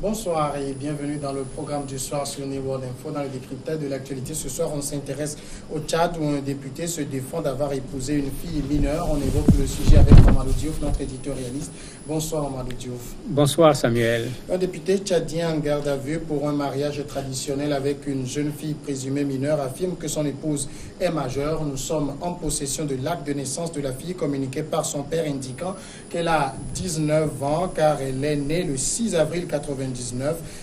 Bonsoir et bienvenue dans le programme du soir sur New World Info. Dans le décryptage de l'actualité, ce soir, on s'intéresse au Tchad où un député se défend d'avoir épousé une fille mineure. On évoque le sujet avec Mamadou Diouf, notre éditorialiste. Bonsoir Mamadou Diouf. Bonsoir Samuel. Un député tchadien en garde à vue pour un mariage traditionnel avec une jeune fille présumée mineure affirme que son épouse est majeure. Nous sommes en possession de l'acte de naissance de la fille communiqué par son père indiquant qu'elle a 19 ans car elle est née le 6 avril 1999,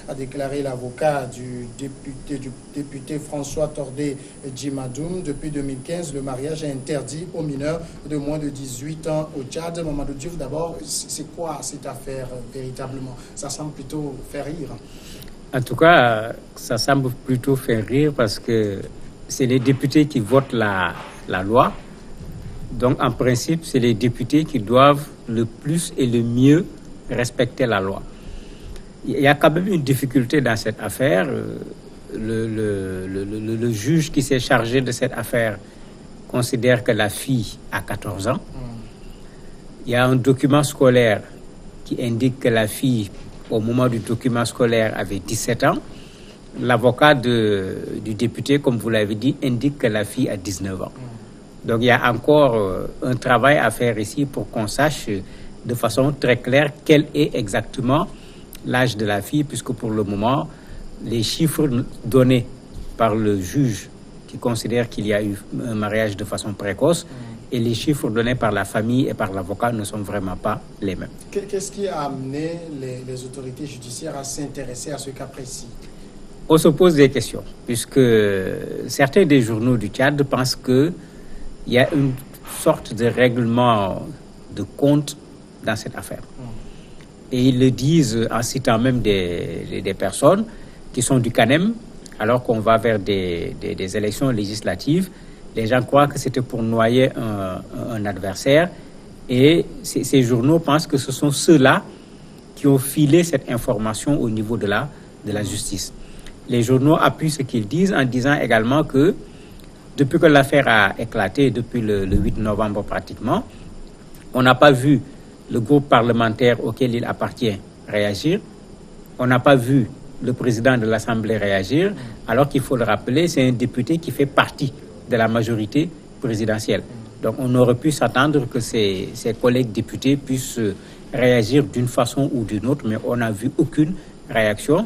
a déclaré l'avocat du député François Tordé Djimadoum. Depuis 2015, le mariage est interdit aux mineurs de moins de 18 ans au Tchad. Mamadou Diouf, d'abord, c'est quoi cette affaire véritablement? Ça semble plutôt faire rire. En tout cas, ça semble plutôt faire rire parce que c'est les députés qui votent la loi. Donc, en principe, c'est les députés qui doivent le plus et le mieux respecter la loi. Il y a quand même une difficulté dans cette affaire. Le juge qui s'est chargé de cette affaire considère que la fille a 14 ans. Il y a un document scolaire qui indique que la fille, au moment du document scolaire, avait 17 ans. L'avocat du député, comme vous l'avez dit, indique que la fille a 19 ans. Donc il y a encore un travail à faire ici pour qu'on sache de façon très claire quel est exactement l'âge de la fille, puisque pour le moment, les chiffres donnés par le juge qui considère qu'il y a eu un mariage de façon précoce et les chiffres donnés par la famille et par l'avocat ne sont vraiment pas les mêmes. Qu'est-ce qui a amené les autorités judiciaires à s'intéresser à ce cas précis? On se pose des questions, puisque certains des journaux du Tchad pensent qu'il y a une sorte de règlement de compte dans cette affaire. Et ils le disent en citant même des personnes qui sont du CANEM, alors qu'on va vers des élections législatives. Les gens croient que c'était pour noyer un adversaire. Et ces journaux pensent que ce sont ceux-là qui ont filé cette information au niveau de la justice. Les journaux appuient ce qu'ils disent en disant également que depuis que l'affaire a éclaté, depuis le 8 novembre pratiquement, on n'a pas vu le groupe parlementaire auquel il appartient réagir. On n'a pas vu le président de l'Assemblée réagir, alors qu'il faut le rappeler, c'est un député qui fait partie de la majorité présidentielle. Donc on aurait pu s'attendre que ses collègues députés puissent réagir d'une façon ou d'une autre, mais on n'a vu aucune réaction,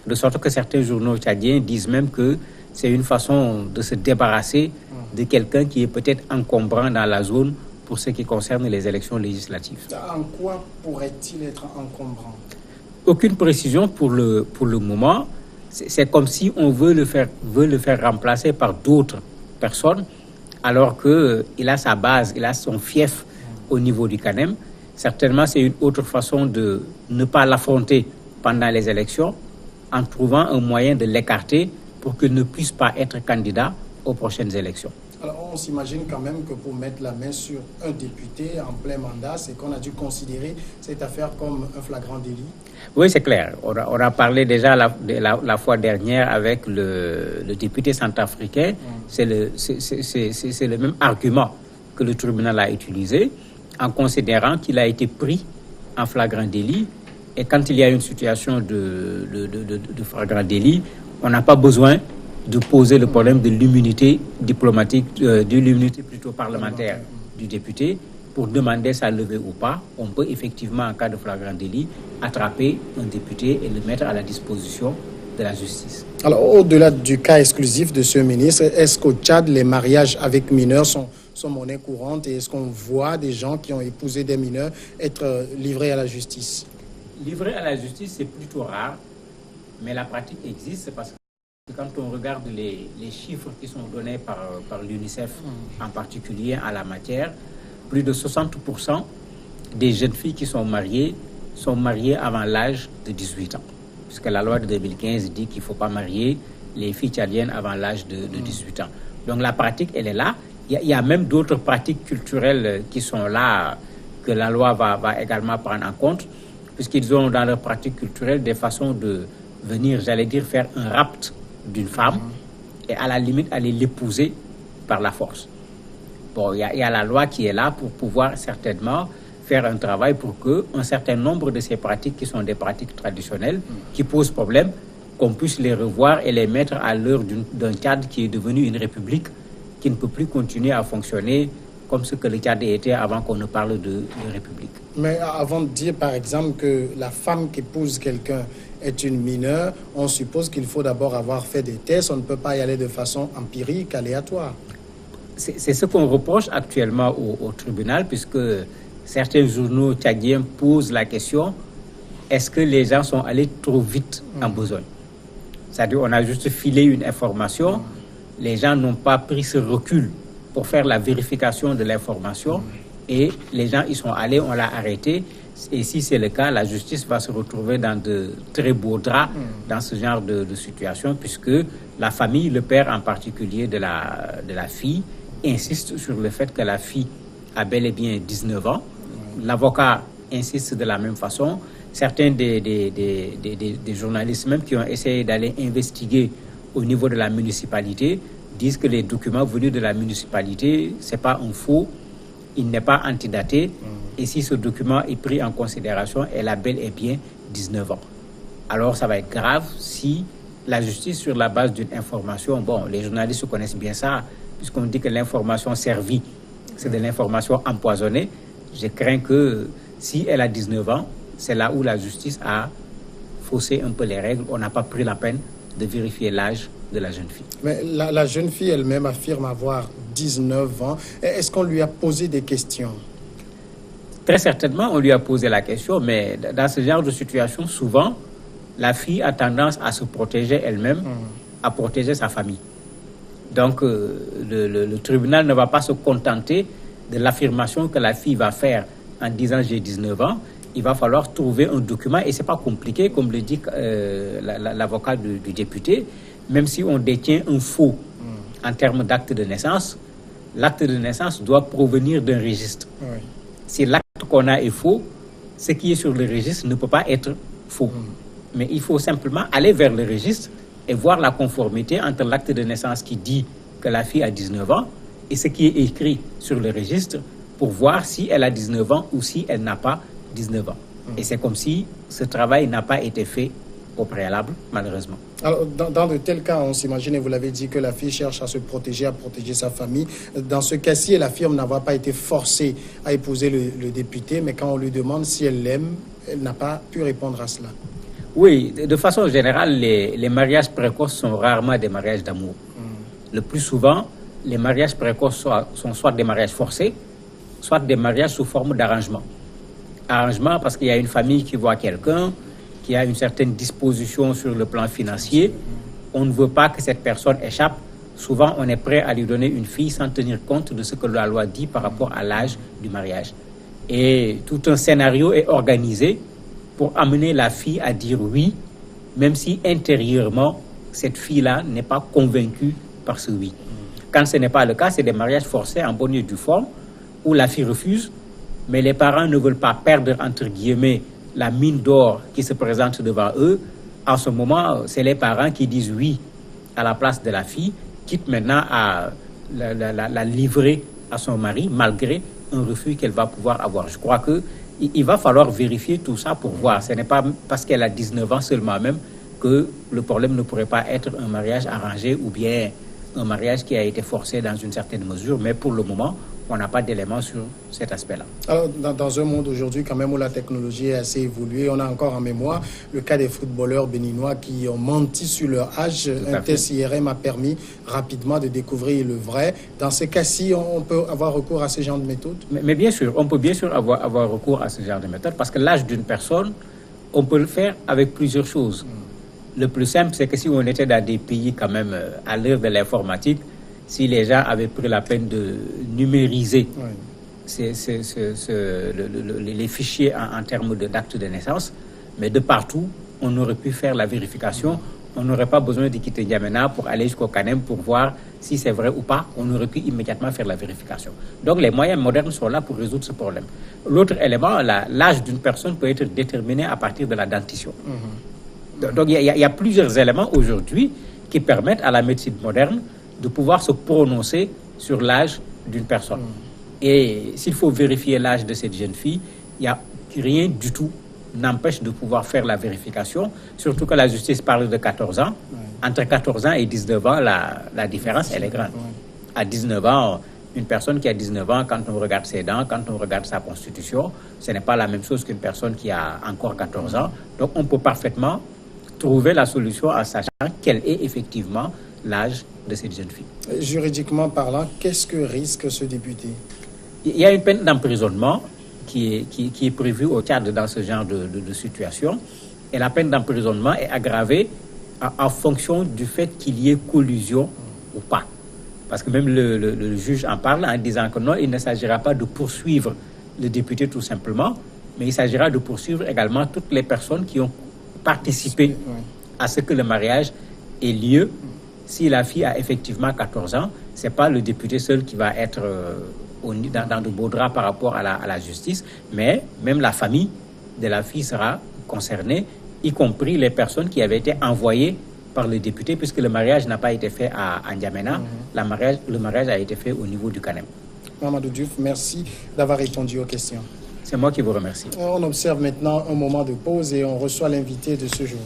de sorte que certains journaux tchadiens disent même que c'est une façon de se débarrasser de quelqu'un qui est peut-être encombrant dans la zone pour ce qui concerne les élections législatives. En quoi pourrait-il être encombrant? Aucune précision pour le moment. C'est comme si on veut le faire remplacer par d'autres personnes, alors qu'il a sa base, il a son fief au niveau du CANEM. Certainement, c'est une autre façon de ne pas l'affronter pendant les élections, en trouvant un moyen de l'écarter pour qu'il ne puisse pas être candidat aux prochaines élections. Alors, on s'imagine quand même que pour mettre la main sur un député en plein mandat, c'est qu'on a dû considérer cette affaire comme un flagrant délit. Oui, c'est clair. On a parlé déjà la fois dernière avec le député centrafricain. C'est le même argument que le tribunal a utilisé en considérant qu'il a été pris en flagrant délit. Et quand il y a une situation de flagrant délit, on n'a pas besoin de poser le problème de l'immunité diplomatique, de l'immunité plutôt parlementaire du député pour demander sa levée ou pas. On peut effectivement, en cas de flagrant délit, attraper un député et le mettre à la disposition de la justice. Alors, au-delà du cas exclusif de ce ministre, est-ce qu'au Tchad, les mariages avec mineurs sont monnaie courante et est-ce qu'on voit des gens qui ont épousé des mineurs être livrés à la justice? Livrés à la justice, c'est plutôt rare, mais la pratique existe parce que quand on regarde les chiffres qui sont donnés par l'UNICEF en particulier en la matière, plus de 60% des jeunes filles qui sont mariées avant l'âge de 18 ans. Puisque la loi de 2015 dit qu'il ne faut pas marier les filles tchadiennes avant l'âge de 18 ans. Donc la pratique, elle est là. Il y a même d'autres pratiques culturelles qui sont là, que la loi va également prendre en compte. puisqu'ils ont dans leur pratique culturelle des façons de venir, j'allais dire, faire un rapt d'une femme et à la limite aller l'épouser par la force. Bon, il y a la loi qui est là pour pouvoir certainement faire un travail pour qu'un certain nombre de ces pratiques qui sont des pratiques traditionnelles, qui posent problème, qu'on puisse les revoir et les mettre à l'heure d'un Tchad qui est devenu une république qui ne peut plus continuer à fonctionner comme ce que le Tchad était avant qu'on ne parle de république. Mais avant de dire, par exemple, que la femme qui épouse quelqu'un est une mineure, on suppose qu'il faut d'abord avoir fait des tests. On ne peut pas y aller de façon empirique, aléatoire. C'est ce qu'on reproche actuellement au tribunal, puisque certains journaux tchadiens posent la question, est-ce que les gens sont allés trop vite en besogne? C'est-à-dire on a juste filé une information, les gens n'ont pas pris ce recul pour faire la vérification de l'information et les gens y sont allés, on l'a arrêté. Et si c'est le cas, la justice va se retrouver dans de très beaux draps dans ce genre de situation, puisque la famille, le père en particulier de la fille, insiste sur le fait que la fille a bel et bien 19 ans. L'avocat insiste de la même façon. Certains des journalistes même qui ont essayé d'aller investiguer au niveau de la municipalité disent que les documents venus de la municipalité, ce n'est pas un faux, il n'est pas antidaté. Et si ce document est pris en considération, elle a bel et bien 19 ans. Alors ça va être grave si la justice, sur la base d'une information, bon, les journalistes connaissent bien ça, puisqu'on dit que l'information servie, c'est de l'information empoisonnée. Je crains que si elle a 19 ans, c'est là où la justice a faussé un peu les règles. On n'a pas pris la peine de vérifier l'âge de la jeune fille. Mais la jeune fille elle-même affirme avoir 19 ans. Est-ce qu'on lui a posé des questions? Très certainement, on lui a posé la question, mais dans ce genre de situation, souvent, la fille a tendance à se protéger elle-même, à protéger sa famille. Donc, le tribunal ne va pas se contenter de l'affirmation que la fille va faire en disant « j'ai 19 ans ». Il va falloir trouver un document, et ce n'est pas compliqué, comme le dit l'avocat du député. Même si on détient un faux en termes d'acte de naissance, l'acte de naissance doit provenir d'un registre. Oui. Si l'acte qu'on a est faux, ce qui est sur le registre ne peut pas être faux. Mais il faut simplement aller vers le registre et voir la conformité entre l'acte de naissance qui dit que la fille a 19 ans et ce qui est écrit sur le registre pour voir si elle a 19 ans ou si elle n'a pas 19 ans. Et c'est comme si ce travail n'a pas été fait au préalable, malheureusement. Alors, dans de tels cas, on s'imagine, et vous l'avez dit, que la fille cherche à se protéger, à protéger sa famille. Dans ce cas-ci, elle affirme n'avoir pas été forcée à épouser le député, mais quand on lui demande si elle l'aime, elle n'a pas pu répondre à cela. Oui, de façon générale, les mariages précoces sont rarement des mariages d'amour. Le plus souvent, les mariages précoces sont soit des mariages forcés, soit des mariages sous forme d'arrangement. Arrangement parce qu'il y a une famille qui voit quelqu'un, qui a une certaine disposition sur le plan financier. On ne veut pas que cette personne échappe. Souvent, on est prêt à lui donner une fille sans tenir compte de ce que la loi dit par rapport à l'âge du mariage. Et tout un scénario est organisé pour amener la fille à dire oui, même si intérieurement, cette fille-là n'est pas convaincue par ce oui. Quand ce n'est pas le cas, c'est des mariages forcés en bonne et due forme, où la fille refuse, mais les parents ne veulent pas perdre, entre guillemets, la mine d'or qui se présente devant eux. En ce moment, c'est les parents qui disent oui à la place de la fille, quitte maintenant à la livrer à son mari, malgré un refus qu'elle va pouvoir avoir. Je crois qu'il va falloir vérifier tout ça pour voir. Ce n'est pas parce qu'elle a 19 ans seulement même que le problème ne pourrait pas être un mariage arrangé ou bien un mariage qui a été forcé dans une certaine mesure, mais pour le moment, on n'a pas d'éléments sur cet aspect-là. Alors, dans un monde aujourd'hui, quand même, où la technologie est assez évoluée, on a encore en mémoire le cas des footballeurs béninois qui ont menti sur leur âge. Un test IRM a permis rapidement de découvrir le vrai. Dans ces cas-ci, on peut avoir recours à ce genre de méthode? Mais bien sûr, on peut bien sûr avoir recours à ce genre de méthode parce que l'âge d'une personne, on peut le faire avec plusieurs choses. Le plus simple, c'est que si on était dans des pays quand même à l'heure de l'informatique, si les gens avaient pris la peine de numériser les fichiers en termes d'actes de naissance, mais de partout, on aurait pu faire la vérification, on n'aurait pas besoin de quitter N'Djamena pour aller jusqu'au Kanem pour voir si c'est vrai ou pas. On aurait pu immédiatement faire la vérification. Donc les moyens modernes sont là pour résoudre ce problème. L'autre élément, l'âge d'une personne peut être déterminé à partir de la dentition. Donc il y a plusieurs éléments aujourd'hui qui permettent à la médecine moderne de pouvoir se prononcer sur l'âge d'une personne. Et s'il faut vérifier l'âge de cette jeune fille, il n'y a rien du tout n'empêche de pouvoir faire la vérification, surtout que la justice parle de 14 ans. Entre 14 ans et 19 ans, la différence, elle est grande. À 19 ans, une personne qui a 19 ans, quand on regarde ses dents, quand on regarde sa constitution, ce n'est pas la même chose qu'une personne qui a encore 14 ans. Donc on peut parfaitement trouver la solution en sachant quel est effectivement l'âge de cette jeune fille. Juridiquement parlant, qu'est-ce que risque ce député? Il y a une peine d'emprisonnement qui est prévue au Tchad dans ce genre de situation. Et la peine d'emprisonnement est aggravée en fonction du fait qu'il y ait collusion ou pas. Parce que même le juge en parle en disant que non, il ne s'agira pas de poursuivre le député tout simplement, mais il s'agira de poursuivre également toutes les personnes qui ont participé à ce que le mariage ait lieu. Si la fille a effectivement 14 ans, ce n'est pas le député seul qui va être dans de beaux draps par rapport à la justice, mais même la famille de la fille sera concernée, y compris les personnes qui avaient été envoyées par le député, puisque le mariage n'a pas été fait à N'Djamena, le mariage a été fait au niveau du Kanem. Mamadou Diouf, merci d'avoir répondu aux questions. C'est moi qui vous remercie. On observe maintenant un moment de pause et on reçoit l'invité de ce jour.